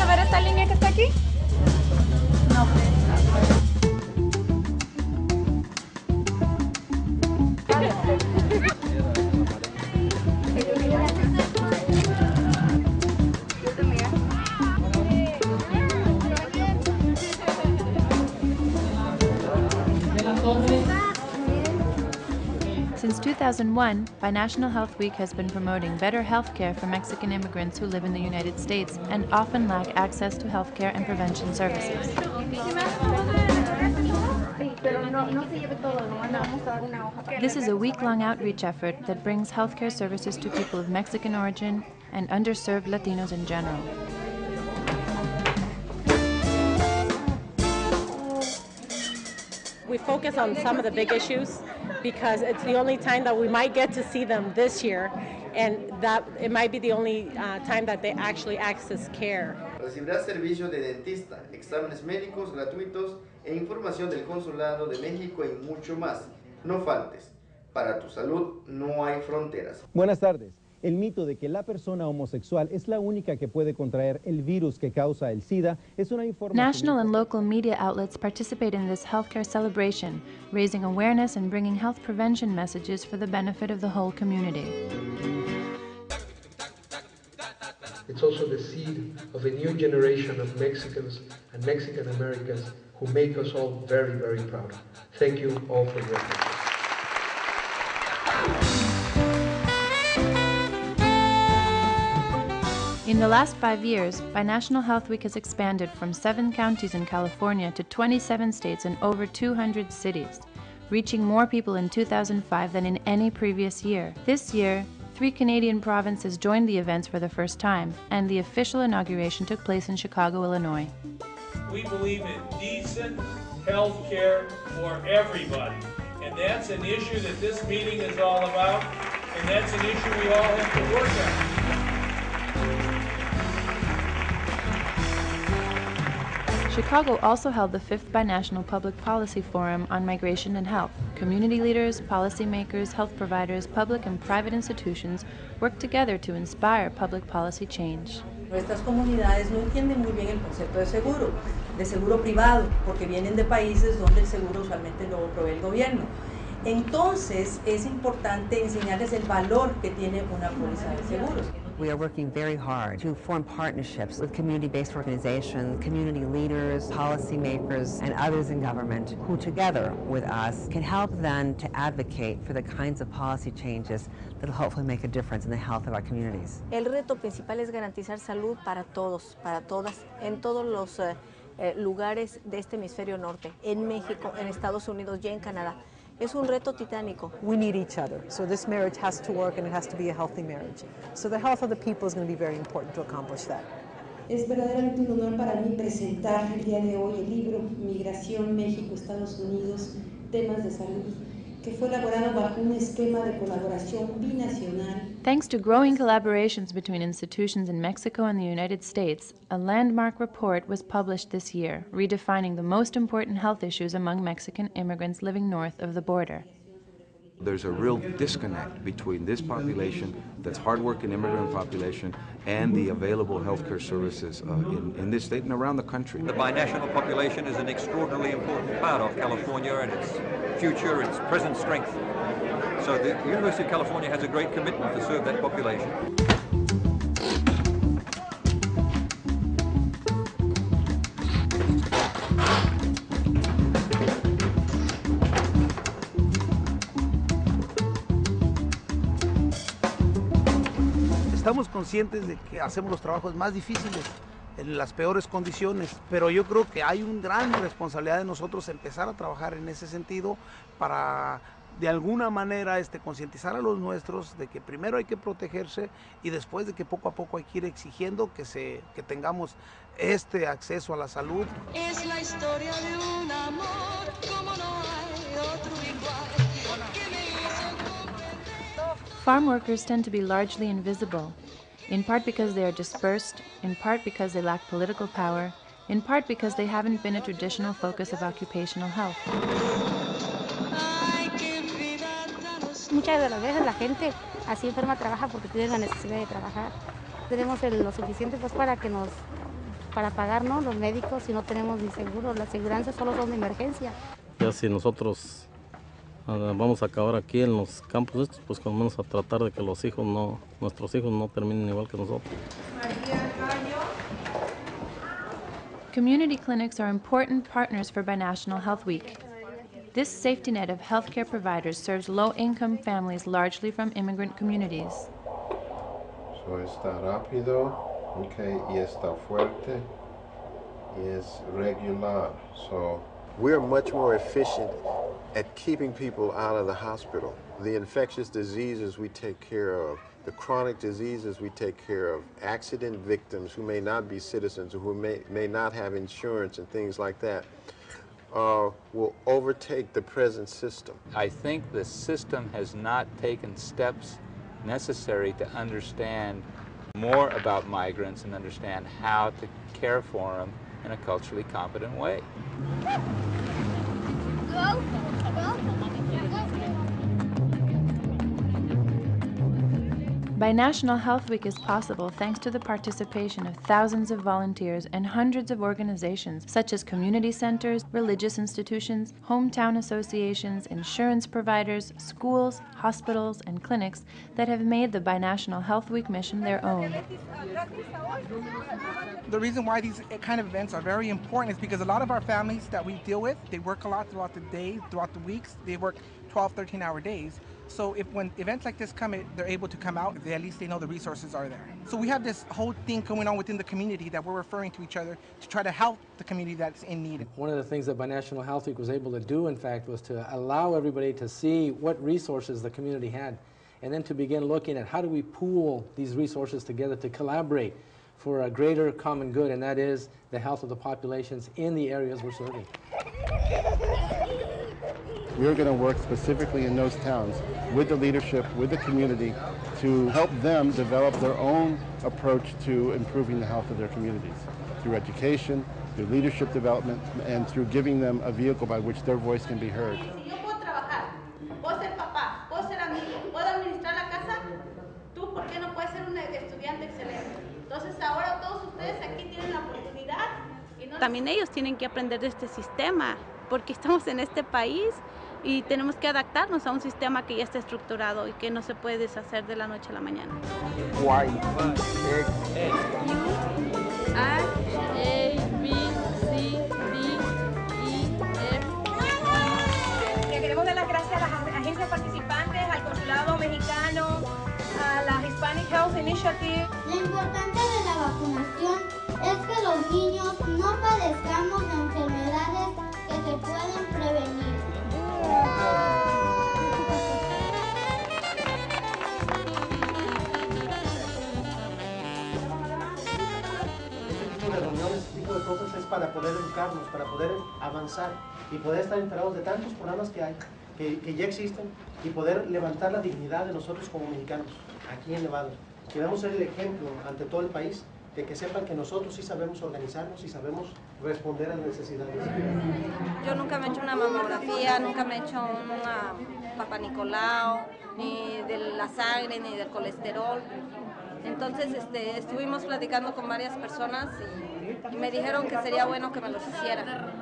ver esta línea que está aquí? No. Since 2001, Binational Health Week has been promoting better health care for Mexican immigrants who live in the United States and often lack access to health care and prevention services. This is a week-long outreach effort that brings healthcare services to people of Mexican origin and underserved Latinos in general. We focus on some of the big issues because it's the only time that we might get to see them this year, and that it might be the only time that they actually access care. Recibirás servicios de dentista, exámenes médicos gratuitos e información del Consulado de México y mucho más. No faltes. Para tu salud no hay fronteras. Buenas tardes. El mito de que la persona homosexual es la única que puede contraer el virus que causa el SIDA es una información. National and local media outlets participate in this healthcare celebration, raising awareness and bringing health prevention messages for the benefit of the whole community. It's also the seed of a new generation of Mexicans and Mexican Americans who make us all very, very proud. Thank you all for your attention. In the last 5 years, Binational Health Week has expanded from 7 counties in California to 27 states and over 200 cities, reaching more people in 2005 than in any previous year. This year, 3 Canadian provinces joined the events for the first time, and the official inauguration took place in Chicago, Illinois. We believe in decent health care for everybody, and that's an issue that this meeting is all about, and that's an issue we all have to work on. Chicago also held the 5th Binational Public Policy Forum on Migration and Health. Community leaders, policymakers, health providers, public and private institutions worked together to inspire public policy change. Nuestras comunidades no entienden muy bien el concepto de seguro privado, porque vienen de países donde el seguro usualmente lo provee el gobierno. Entonces, es importante enseñarles el valor que tiene una póliza de seguros. We are working very hard to form partnerships with community-based organizations, community leaders, policymakers, and others in government who together with us can help then to advocate for the kinds of policy changes that will hopefully make a difference in the health of our communities. El reto principal es garantizar salud para todos, para todas, en todos los lugares de este hemisferio norte, en México, en Estados Unidos y en Canadá. Es un reto titánico. We need each other, so this marriage has to work and it has to be a healthy marriage. So the health of the people is going to be very important to accomplish that. Es verdaderamente un honor para mí presentar el día de hoy el libro Migración, México, Estados Unidos, temas de salud, que fue elaborado bajo un esquema de colaboración binacional. Thanks to growing collaborations between institutions in Mexico and the United States, a landmark report was published this year, redefining the most important health issues among Mexican immigrants living north of the border. There's a real disconnect between this population, that's hardworking immigrant population, and the available healthcare services in this state and around the country. The binational population is an extraordinarily important part of California and its future, its present strength. So the University of California has a great commitment to serve that population. Estamos conscientes de que hacemos los trabajos más difíciles en las peores condiciones, pero yo creo que hay una gran responsabilidad de nosotros empezar a trabajar en ese sentido para de alguna manera concientizar a los nuestros de que primero hay que protegerse y después de que poco a poco hay que ir exigiendo que tengamos acceso a la salud. Es la historia de un amor como no hay otro igual que me hizo comprender. Farm workers tend to be largely invisible, in part because they are dispersed, in part because they lack political power, in part because they haven't been a traditional focus of occupational health. Muchas de las veces la gente así enferma trabaja porque tiene la necesidad de trabajar. Tenemos lo suficiente pues para para pagar, ¿no? Los médicos, si no tenemos ni seguro, las aseguranzas solo son de emergencia. Ya si nosotros vamos a acabar aquí en los campos estos, pues con menos a tratar de que nuestros hijos no terminen igual que nosotros. Community clinics are important partners for Binational Health Week. This safety net of healthcare providers serves low-income families largely from immigrant communities. So está rápido, okay, y está fuerte, y es regular. So we're much more efficient at keeping people out of the hospital. The infectious diseases we take care of, the chronic diseases we take care of, accident victims who may not be citizens or who may not have insurance and things like that, will overtake the present system. I think the system has not taken steps necessary to understand more about migrants and understand how to care for them in a culturally competent way. Binational Health Week is possible thanks to the participation of thousands of volunteers and hundreds of organizations such as community centers, religious institutions, hometown associations, insurance providers, schools, hospitals, and clinics that have made the Binational Health Week mission their own. The reason why these kind of events are very important is because a lot of our families that we deal with, they work a lot throughout the day, throughout the weeks. They work 12, 13-hour days. So when events like this come, they're able to come out, at least they know the resources are there. So we have this whole thing going on within the community that we're referring to each other to try to help the community that's in need. One of the things that Binational Health Week was able to do, in fact, was to allow everybody to see what resources the community had, and then to begin looking at how do we pool these resources together to collaborate for a greater common good, and that is the health of the populations in the areas we're serving. We're going to work specifically in those towns with the leadership, with the community, to help them develop their own approach to improving the health of their communities through education, through leadership development, and through giving them a vehicle by which their voice can be heard. Puedo ser papá, puedo ser amigo, puedo administrar la casa, tú, ¿por qué no puedes ser un estudiante excelente? Entonces ahora todos ustedes aquí tienen la oportunidad. También ellos tienen que aprender de este sistema, porque estamos en este país y tenemos que adaptarnos a un sistema que ya está estructurado y que no se puede deshacer de la noche a la mañana. Y, X, A, B, C, D, E, F. Le queremos dar las gracias a las agencias participantes, al Consulado Mexicano, a la Hispanic Health Initiative. Lo importante de la vacunación es que los niños no padezcamos de enfermedades que se pueden prevenir. De reuniones, este tipo de cosas es para poder educarnos, para poder avanzar y poder estar enterados de tantos programas que hay, que ya existen, y poder levantar la dignidad de nosotros como mexicanos aquí en Nevada. Queremos ser el ejemplo ante todo el país de que sepan que nosotros sí sabemos organizarnos y sabemos responder a las necesidades. Yo nunca me he hecho una mamografía, nunca me he hecho una Papá Nicolau, ni de la sangre, ni del colesterol. Entonces estuvimos platicando con varias personas y me dijeron que sería bueno que me los hiciera.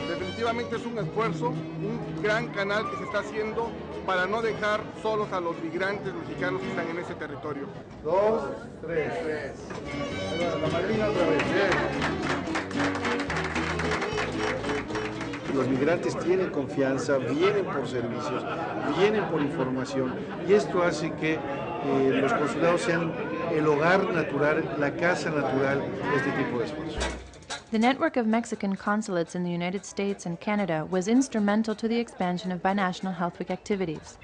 Definitivamente es un esfuerzo, un gran canal que se está haciendo para no dejar solos a los migrantes mexicanos que están en ese territorio. 2, 3. La madrina otra vez. Los migrantes tienen confianza, vienen por servicios, vienen por información, y esto hace que los consulados sean el hogar natural, la casa natural de este tipo de esfuerzos. The network of Mexican consulates in the United States and Canada was instrumental to the expansion of Binational Health Week activities.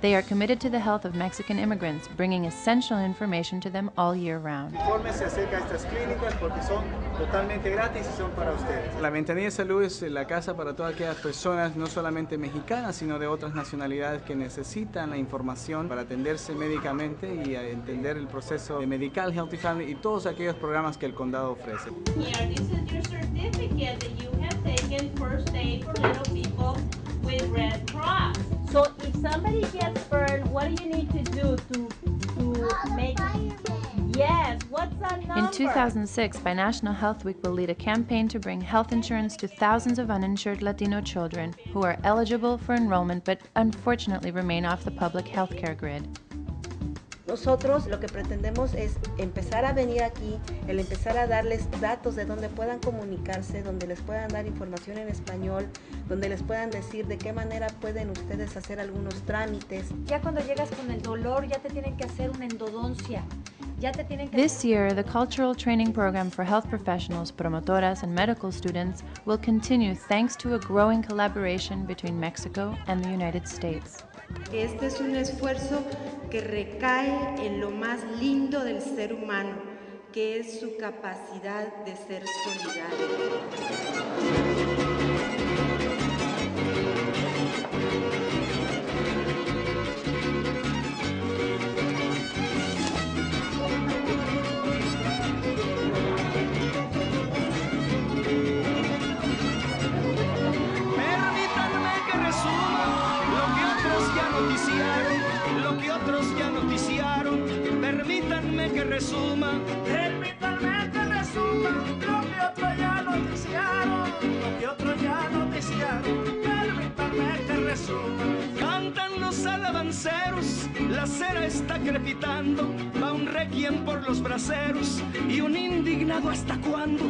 They are committed to the health of Mexican immigrants, bringing essential information to them all year round. Infórmese acerca de estas clínicas porque son totalmente gratis y son para ustedes. La Ventanilla de Salud es la casa para todas aquellas personas, no solamente mexicanas, sino de otras nacionalidades que necesitan la información para atenderse médicamente y a entender el proceso de Medical, Healthy Family y todos aquellos programas que el condado ofrece. Here, this is your certificate that you have taken first aid for little people with Red Cross. So if somebody gets burned what do you need to do to make? Yes, what's that number? In 2006, Binational Health Week will lead a campaign to bring health insurance to thousands of uninsured Latino children who are eligible for enrollment but unfortunately remain off the public healthcare grid. Nosotros lo que pretendemos es empezar a venir aquí, el empezar a darles datos de donde puedan comunicarse, donde les puedan dar información en español, donde les puedan decir de qué manera pueden ustedes hacer algunos trámites. Ya cuando llegas con el dolor, ya te tienen que hacer una endodoncia. This year, the cultural training program for health professionals, promotoras, and medical students will continue thanks to a growing collaboration between Mexico and the United States. Este es un esfuerzo que recae en lo más lindo del ser humano, que es su capacidad de ser solidario. Lo que otros ya noticiaron, permítanme que resuma, permítanme que resuma, lo que otros ya noticiaron, lo que otros ya noticiaron, permítanme que resuma. Cantan los alabanceros, la cera está crepitando, va un requiem por los braseros y un indignado ¿hasta cuándo?